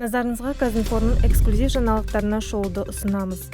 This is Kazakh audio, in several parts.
Назарыңызға Казинформның эксклюзив жаңалықтарына шоуды ұсынамыз.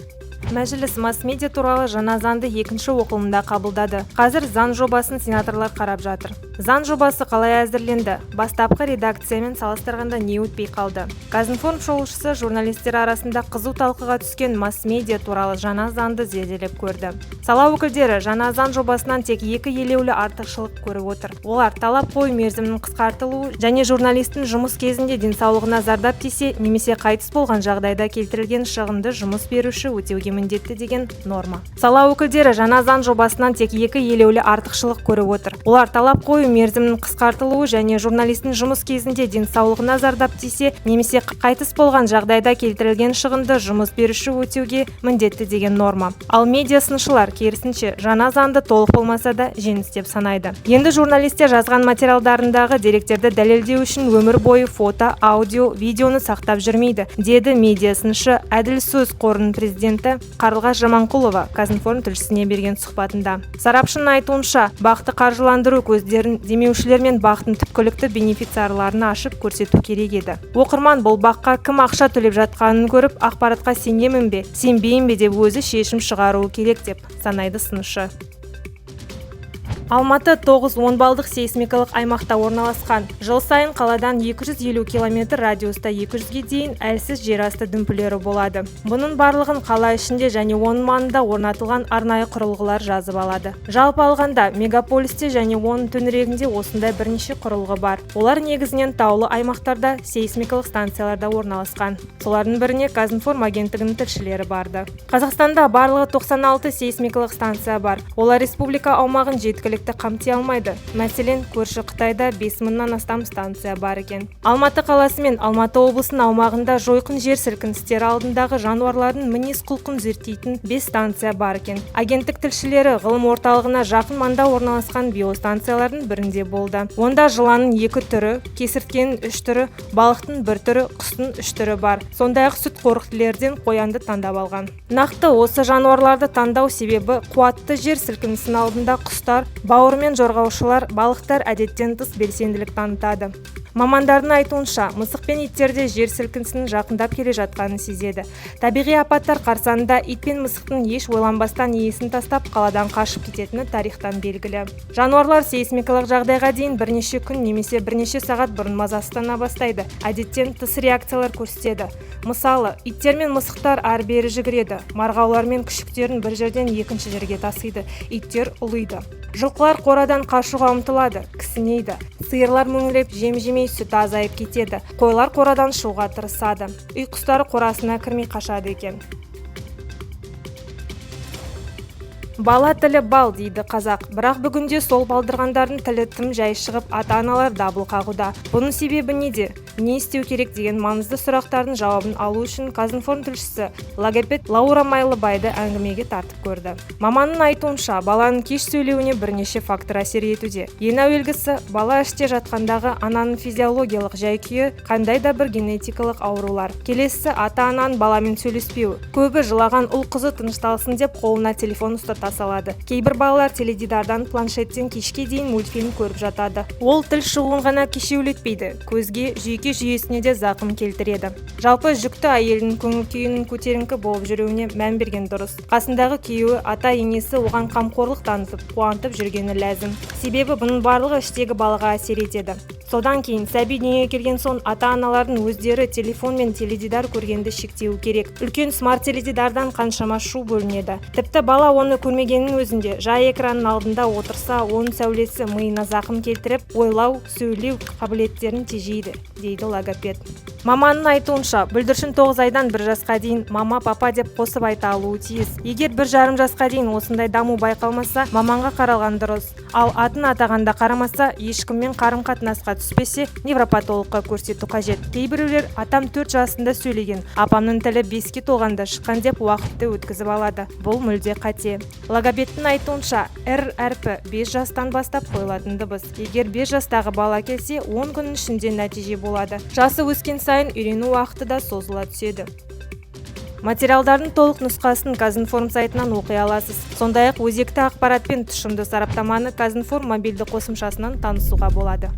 Мәжіліс масс-медиа туралы жаңа заңды екінші оқылымда қабылдады. Қазір заң жобасын сенаторлар қарап жатыр. Заң жобасы қалай әзірленді? Бастапқы редакциямен салыстырғанда не өтпей қалды? Казинформ шолушысы журналистер арасында қызу талқыға түскен масс-медиа туралы жаңа заңды зерделеп көрді. Сала өкілдері жаңа заң жобасынан тек екі елеулі артықшылық көріп отыр. Олар талап қою мерзімінің қысқартылуы және журналистің жұмыс кезінде денсаулығына зардап тисе немесе қайтыс болған жағдайда келтірілген шығынды жұмыс беруші өтеуге міндетті деген норма. Сала өкілдері жаңа заң жобасынан тек екі елеулі артықшылық көріп отыр. Олар талап қою мерзімінің қысқартылуы және журналистің жұмыс кезінде денсаулығына зардап тисе немесе қайтыс болған жағдайда келтірілген шығынды жұмыс беруші өтеуге міндетті деген норма. Ал медиа сыншылар керісінше жаңа заңды толық болмаса да жеңіс деп санайды. Енді журналистер жазған материалдарындағы деректерді дәлелдеу үшін өмір бойы фото, аудио, видеоны сақтап жүрмейді, деді медиа сыншы Әділ сөз қорының президенті Қарлығаш Жаманқұлова Казинформ тілшісіне берген сұхбатында. Сарапшының айтуынша, бақты қаржыландыру көздерін демеушілер мен бақтың түпкілікті бенефициарларына ашып көрсету керек еді. Оқырман бұл баққа кім ақша төлеп жатқанын көріп, ақпаратқа сенемін бе, сенбеймін бе деп өзі шешім шығаруы керек деп санайды сыншы. Алматы 9-10 балдық сейсмикалық аймақта орналасқан. Жыл сайын қаладан 250 км радиуста 200-ге дейін әлсіз жер асты дүмпулері болады. Бұның барлығын қала ішінде және оның маңында орнатылған арнайы құрылғылар жазып алады. Жалпы алғанда мегаполисте және оның төңірегінде осындай бірнеше құрылғы бар. Олар негізінен таулы аймақтарда сейсмикалық станцияларда орналасқан. Солардың біріне Казинформ агенттігінің тілшілері барды. Қазақстанда барлығы 96 сейсмикалық станция бар. Олар республика аумағын жеткілікті қамти алмайды. Мәселен, көрші Қытайда 5000-нан астам станция бар екен. Алматы қаласы мен Алматы облысының аумағында жойқын жер сілкіністері алдындағы жануарлардың мінез-құлқын зерттейтін 5 станция бар екен. Агенттік тілшілері ғылым орталығына жақын маңда орналасқан биостанциялардың бірінде болды. Онда жыланның 2 түрі, кесірткенің 3 түрі, балықтың 1 түрі, құстың 3 түрі бар. Сондай-ақ сүтқоректілерден қоянды таңдап алған. Нақты осы жануарларды таңдау себебі қуатты жер сілкінісінің алдында құстар, бауыр мен жорғаушылар, балықтар әдеттен тыс белсенділік танытады. Мамандардың айтуынша, мысық пен иттерде жер сілкінісінің жақындап келе жатқанын сезеді. Табиғи апаттар қарсаңында ит пен мысықтың еш ойланбастан иесін тастап қаладан қашып кететіні тарихтан белгілі. Жануарлар сейсмикалық жағдайға дейін бірнеше күн немесе бірнеше сағат бұрын мазасыздана бастайды. Әдеттен тыс реакциялар көрсетеді. Мысалы, иттер мен мысықтар ары-бері жүгіреді. Марғаулар мен күшіктерін бір жерден екінші жерге тасиды. Иттер ұлиды. Жылқылар қорадан қашуға ұмтылады, кісінейді. Сиырлар мөңіреп жем-жемей сүт азайып кетеді. Қойлар қорадан шығуға тырысады. Үй құстары қорасына кірмей қашады екен. Бала тілі бал дейді қазақ, бірақ бүгінде сол балдырғандардың тілі тым жай шығып, ата-аналар дабыл қағуда. Бұның себебі неде? Не істеу керек деген маңызды сұрақтардың жауабын алу үшін Казинформ тілшісі логопед Лаура Майлыбайды әңгімеге тартып көрді. Маманның айтуынша, баланың кеш сөйлеуіне бірнеше фактор әсер етуде. Ең әуелгісі, бала іште жатқандағы ананың физиологиялық жай-күйі, қандай да бір генетикалық аурулар. Келесісі, ата-ананың баламен сөйлеспеуі. Көбі жылаған ұл қызы тынышталсын деп қолына телефон ұстата салады. Кейбір балалар теледидардан, планшеттен кешке дейін мультфильм көріп жатады. Ол тіл шығуын ғана кешеулетпейді, көзге, жүйке жүйесіне де зақым келтіреді. Жалпы жүкті әйелдің көңіл күйінің көтеріңкі болып жүруіне мән берген дұрыс. Қасындағы күйеуі, ата-енесі оған қамқорлық танытып, қуантып жүргені ләзім. Себебі бұның барлығы іштегі балаға әсер етеді. Содан кейін сәби дүниеге келген соң ата-аналардың өздері телефон мен теледидар көргенді шектеуі керек. Үлкен смарт теледидардан қаншама шу бөлінеді. Тіпті бала оны көрмегеннің өзінде жай экранның алдында отырса, оның сәулесі миына зақым келтіріп, ойлау, сөйлеу қабілеттерін тежейді, дейді логопед. Маманның айтуынша, бүлдіршін 9 айдан 1 жасқа дейін мама, папа деп қосып айта алуы тиіс. Егер 1,5 жасқа дейін осындай даму байқалмаса, маманға қаралған дұрыс. Ал атын атағанда қарамаса, ешкіммен қарым-қатынасқа түспесе, невропатологқа көрсету қажет. Кейбіреулер атам 4 жасында сөйлеген, апамның тілі 5-ке толғанда шыққан деп уақытты өткізіп алады. Бұл мүлде қате. Логопедтің айтуынша, Р әрпі 5 жастан бастап қойылатын дыбыс. Егер 5 жастағы бала келсе, 10 күн ішінде нәтиже болады. Жасы өскен сайын үйрену уақыты да созыла түседі. Материалдардың толық нұсқасын Казинформ сайтынан оқи аласыз. Сондай-ақ өзекті ақпаратпен тұшымды сараптаманы Казинформ мобильді қосымшасынан танысуға болады.